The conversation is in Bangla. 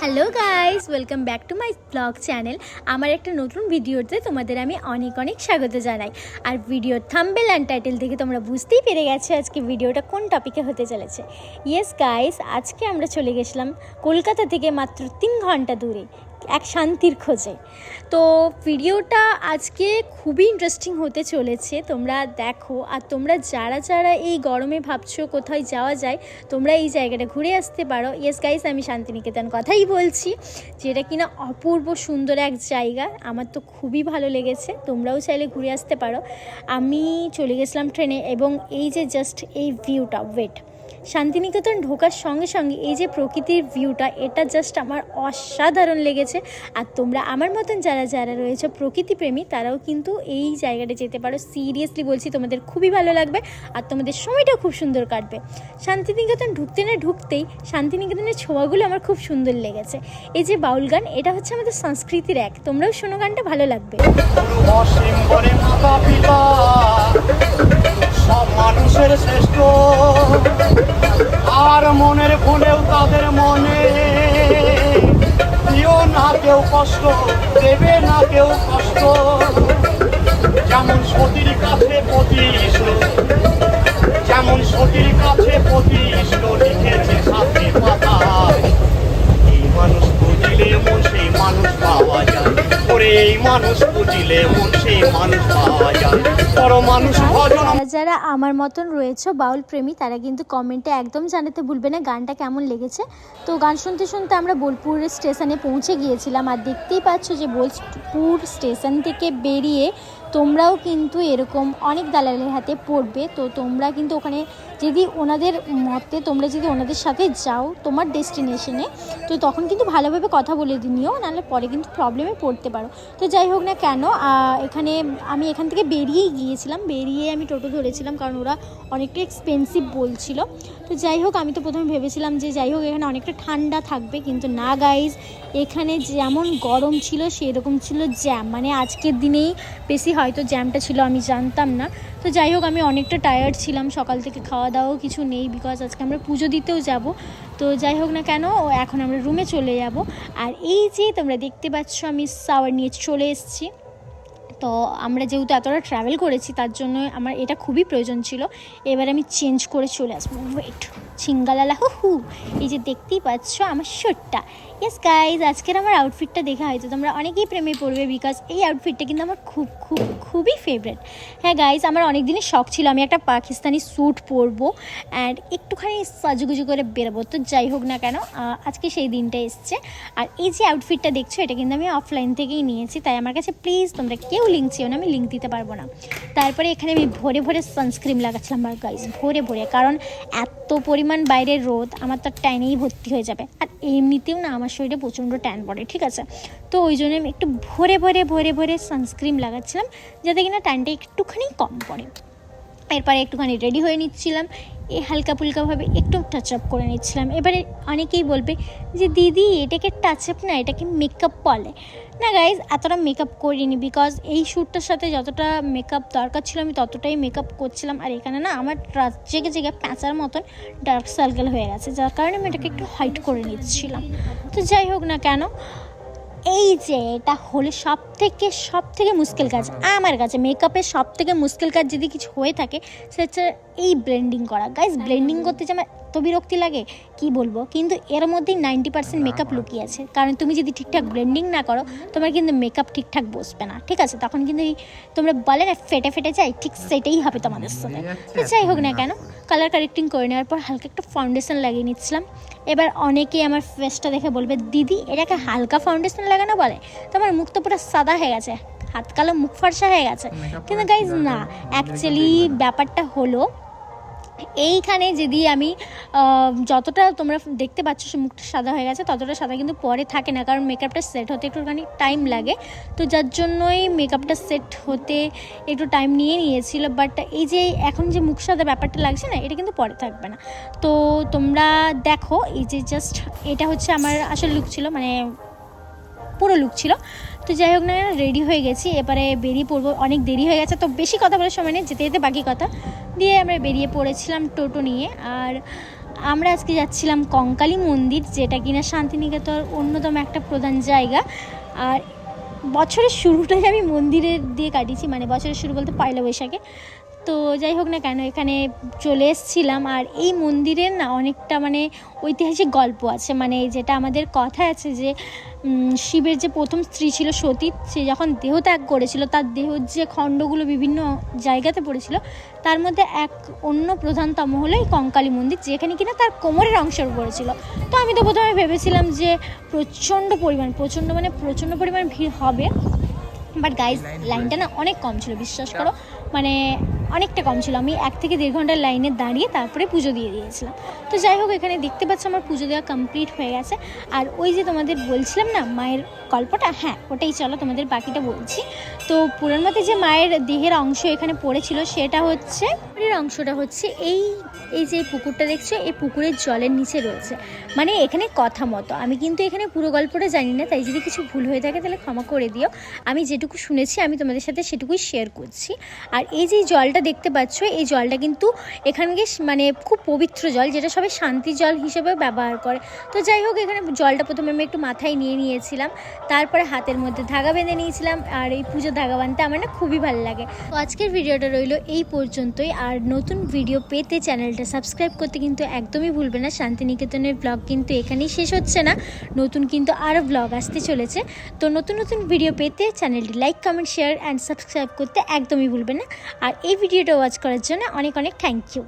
Hello guys, welcome back to my blog channel. আমার একটা নতুন ভিডিওতে তোমাদের আমি অনেক অনেক স্বাগত জানাই। আর ভিডিওর থাম্বনেল অ্যান্ড টাইটেল দেখে তোমরা বুঝতেই পেরে গেছো আজকে ভিডিওটা কোন টপিকে হতে চলেছে। ইয়েস গাইস, আজকে আমরা চলে গেছিলাম কলকাতা থেকে মাত্র 3 ঘন্টা দূরে এক শান্তির খোঁজে। তো ভিডিওটা আজকে খুবই ইন্টারেস্টিং হতে চলেছে, তোমরা দেখো। আর তোমরা যারা যারা এই গরমে ভাবছো কোথায় যাওয়া যায়, তোমরা এই জায়গাটা ঘুরে আসতে পারো। ইয়েস গাইস, আমি শান্তিনিকেতন কথাই বলছি, যেটা কিনা অপূর্ব সুন্দর এক জায়গা। আমার তো খুবই ভালো লেগেছে, তোমরাও চাইলে ঘুরে আসতে পারো। আমি চলে গেছিলাম ট্রেনে, এবং এই যে জাস্ট এই ভিউটা, শান্তিনিকেতন ঢোকার সঙ্গে সঙ্গে এই যে প্রকৃতির ভিউটা, এটা জাস্ট আমার অসাধারণ লেগেছে। আর তোমরা আমার মতন যারা যারা রয়েছে প্রকৃতিপ্রেমী, তারাও কিন্তু এই জায়গাটা যেতে পারো। সিরিয়াসলি বলছি, তোমাদের খুবই ভালো লাগবে আর তোমাদের সময়টা খুব সুন্দর কাটবে। শান্তিনিকেতন ঢুকতে না ঢুকতেই শান্তিনিকেতনের ছোঁয়াগুলো আমার খুব সুন্দর লেগেছে। এই যে বাউল গান, এটা হচ্ছে আমাদের সংস্কৃতির এক, তোমরাও শোনো, গানটা ভালো লাগবে। সব মানুষের শ্রেষ্ঠ, আর মনের ভুলেও তাদের মনে দিও না কেউ কষ্ট, দেবে না কেউ কষ্ট। যেমন সতীর কাছে প্রতিষ্ঠ, যেমন সতীর কাছে প্রতিষ্ঠ লিখেছে সাথে পাতা। এই মানুষ বুঝিলে মন সেই মানুষ পাওয়া যায়, ওরে এই মানুষ বুঝিলে মন সেই মানুষ পাওয়া যায়। যারা যারা আমার মতন রয়েছে বাউল প্রেমী, তারা কিন্তু কমেন্টে একদম জানাতে ভুলবে না গানটা কেমন লেগেছে। তো গান শুনতে শুনতে আমরা বোলপুর স্টেশনে পৌঁছে গিয়েছিলাম। আর দেখতেই পাচ্ছ যে বোলপুর স্টেশন থেকে বেরিয়ে তোমরাও কিন্তু এরকম অনেক দালালের হাতে পড়বে। তো তোমরা কিন্তু ওখানে যদি ওনাদের মতে, তোমরা যদি ওনাদের সাথে যাও তোমার ডেস্টিনেশনে, তো তখন কিন্তু ভালোভাবে কথা বলে নিও, নাহলে পরে কিন্তু প্রবলেমে পড়তে পারো। তো যাই হোক না কেন, আমি এখান থেকে বেরিয়েই গিয়েছিলাম, বেরিয়ে আমি টোটো ধরেছিলাম, কারণ ওরা অনেকটা এক্সপেন্সিভ বলছিল। তো যাই হোক, আমি তো প্রথমে ভেবেছিলাম যে যাই হোক এখানে অনেকটা ঠান্ডা থাকবে, কিন্তু না গাইজ, এখানে যেমন গরম ছিল সেরকম ছিল জ্যাম। মানে আজকের দিনেই বেশি হয়তো জ্যামটা ছিল, আমি জানতাম না। তো যাই হোক, আমি অনেকটা টায়ার্ড ছিলাম, সকাল থেকে খাওয়া দাওয়াও কিছু নেই, বিকজ আজকে আমরা পুজো দিতেও যাব। তো যাই হোক না কেন, এখন আমরা রুমে চলে যাব। আর এই যে তোমরা দেখতে পাচ্ছ, আমি শাওয়ার নিয়ে চলে এসেছি। তো আমরা যেহেতু এতটা ট্রাভেল করেছি, তার জন্য আমার এটা খুবই প্রয়োজন ছিল। এবার আমি চেঞ্জ করে চলে আসবো। ওয়েট, ছিঙ্গালালা হু, এই যে দেখতেই পাচ্ছ আমার শার্টটা। ইয়েস গাইজ, আজকের আমার আউটফিটটা দেখে হয়তো তোমরা অনেকেই প্রেমে পড়বে, বিকজ এই আউটফিটটা কিন্তু আমার খুবই ফেভারিট। হ্যাঁ গাইজ, আমার অনেক দিনের শখ ছিল আমি একটা পাকিস্তানি স্যুট পরবো অ্যান্ড একটুখানি সাজুগুজু করে বেরোবো। তো যাই হোক না কেন, আজকে সেই দিনটা এসছে। আর এই যে আউটফিটটা দেখছো, এটা কিন্তু আমি অফলাইন থেকেই নিয়েছি, তাই আমার কাছে প্লিজ তোমরা কেউ লিঙ্ক চেও না, আমি লিঙ্ক দিতে পারবো না। তারপরে এখানে আমি ভরে ভরে সানস্ক্রিন লাগাচ্ছিলাম আর গাইজ, ভরে ভরে, কারণ এত পরিমাণ বাইরের রোদ, আমার তো ট্যানেই ভর্তি হয়ে যাবে। আর এমনিতেও না আমার শরীরে প্রচণ্ড ট্যান পড়ে, ঠিক আছে। তো ওই জন্য আমি একটু ভরে ভরে সানস্ক্রিন লাগাচ্ছিলাম, যাতে কিনা ট্যানটা একটুখানি কম পড়ে। এরপরে একটুখানি রেডি হয়ে নিচ্ছিলাম, হালকা ফুলকাভাবে একটু টাচ আপ করে নিচ্ছিলাম। এবারে অনেকেই বলবে যে দিদি এটাকে টাচ আপ না, এটাকে মেকআপ বলে না। গাইজ, এতটা মেকআপ করিনি, বিকজ এই শ্যুটটার সাথে যতটা মেকআপ দরকার ছিল আমি ততটাই মেকআপ করছিলাম। আর এখানে না আমার রাত জেগে জেগে প্যাঁচার মতন ডার্ক সার্কেল হয়ে গেছে, যার কারণে আমি এটাকে একটু হাইট করে নিচ্ছিলাম। তো যাই হোক না কেন, এই যে এটা হলো সব থেকে মুশকিল কাজ আমার কাছে। মেকআপের সব থেকে মুশকিল কাজ যদি কিছু হয়ে থাকে, সেটা হচ্ছে এই ব্লেন্ডিং করা। গাইজ, ব্লেন্ডিং করতে যে আমার এত বিরক্তি লাগে কি বলবো, কিন্তু এর মধ্যেই 90% মেকআপ লুকিয়ে আছে। কারণ তুমি যদি ঠিকঠাক ব্লেন্ডিং না করো, তোমার কিন্তু মেকআপ ঠিকঠাক বসবে না, ঠিক আছে। তখন কিন্তু তোমরা বলে না ফেটে যায়, ঠিক সেটাই হবে তোমাদের সাথে। তো যাই হোক না কেন, কালার কারেক্টিং করে নেওয়ার পর হালকা একটা ফাউন্ডেশন লাগিয়ে নিচ্ছিলাম। এবার অনেকেই আমার ফেসটা দেখে বলবে দিদি এটাকে হালকা ফাউন্ডেশন লাগানো বলে, তোমার মুখ তো পুরো সাদা হয়ে গেছে, হাত কালো, মুখ ফর্সা হয়ে গেছে। কিন্তু গাইজ না, অ্যাকচুয়ালি ব্যাপারটা হলো এইখানে যদি আমি যতটা তোমরা দেখতে পাচ্ছ সে মুখটা সাদা হয়ে গেছে, ততটা সাদা কিন্তু পরে থাকে না, কারণ মেকআপটা সেট হতে একটুখানি টাইম লাগে। তো যার জন্যই মেকআপটা সেট হতে একটু টাইম নিয়েছিল। বাট এই যে এখন যে মুখ সাদা ব্যাপারটা লাগছে না, এটা কিন্তু পরে থাকবে না। তো তোমরা দেখো, এই যে জাস্ট এটা হচ্ছে আমার আসল লুক ছিল, মানে পুরো লুক ছিল। তো যাই হোক না, রেডি হয়ে গেছি, এবারে বেরিয়ে পড়বো। অনেক দেরি হয়ে গেছে, তো বেশি কথা বলার সময় নেই, যেতে যেতে বাকি কথা দিয়ে আমরা বেরিয়ে পড়েছিলাম টোটো নিয়ে। আর আমরা আজকে যাচ্ছিলাম কঙ্কালী মন্দির, যেটা কিনা শান্তিনিকেতন অন্যতম একটা প্রধান জায়গা। আর বছরের শুরুটাই আমি মন্দিরের দিয়ে কাটিয়েছি, মানে বছরের শুরু বলতে পয়লা বৈশাখে। তো যাই হোক না কেন, এখানে চলে এসেছিলাম। আর এই মন্দিরের না অনেকটা মানে ঐতিহাসিক গল্প আছে, মানে যেটা আমাদের কথা আছে যে শিবের যে প্রথম স্ত্রী ছিল সতী, সে যখন দেহত্যাগ করেছিল, তার দেহর যে খণ্ডগুলো বিভিন্ন জায়গাতে পড়েছিল, তার মধ্যে এক অন্য প্রধানতম হলো এই কঙ্কালী মন্দির, যেখানে কিনা তার কোমরের অংশ পড়েছিল। তো আমি তো প্রথমে ভেবেছিলাম যে প্রচণ্ড পরিমাণ ভিড় হবে, বাট গাইজ লাইনটা না অনেক কম ছিল, বিশ্বাস করো, মানে অনেকটা কম ছিল। আমি 1 থেকে 1.5 ঘন্টার লাইনে দাঁড়িয়ে তারপরে পুজো দিয়ে দিয়েছিলাম। তো যাই হোক, এখানে দেখতে পাচ্ছ আমার পুজো দেওয়া কমপ্লিট হয়ে গেছে। আর ওই যে তোমাদের বলছিলাম না মায়ের গল্পটা, হ্যাঁ ওটাই, চলো তোমাদের বাকিটা বলছি। তো পুরাণ মতে যে মায়ের দেহের অংশ এখানে পড়েছিল, সেটা হচ্ছে অংশটা হচ্ছে এই যে পুকুরটা দেখছো, এই পুকুরের জলের নিচে রয়েছে। মানে এখানে কথা মতো, আমি কিন্তু এখানে পুরো গল্পটা জানি না, তাই যদি কিছু ভুল হয়ে থাকে তাহলে ক্ষমা করে দিও। আমি যেটুকু শুনেছি আমি তোমাদের সাথে সেটুকুই শেয়ার করছি। আর এই যে জলটা দেখতে পাচ্ছ, এই জলটা কিন্তু এখানকে মানে খুব পবিত্র জল, যেটা সবাই শান্তি জল হিসেবে ব্যবহার করে। তো যাই হোক, এখানে জলটা প্রথমে আমি একটু মাথায় নিয়েছিলাম, তারপরে হাতের মধ্যে ধাগা বেঁধে নিয়েছিলাম। আর এই পুজো ধাগা বাঁধতে আমার না খুবই ভালো লাগে। তো আজকের ভিডিওটা রইলো এই পর্যন্তই। আর নতুন ভিডিও পেতে চ্যানেলটা সাবস্ক্রাইব করতে কিন্তু একদমই ভুলবে না। শান্তিনিকেতনের ব্লগ কিন্তু এখানেই শেষ হচ্ছে না, নতুন কিন্তু আরও ব্লগ আসতে চলেছে। তো নতুন ভিডিও পেতে চ্যানেলটি like, comment, share and subscribe করতে একদমই ভুলবে না। আর এই ভিডিওটা ওয়াচ করার জন্য অনেক থ্যাংক ইউ।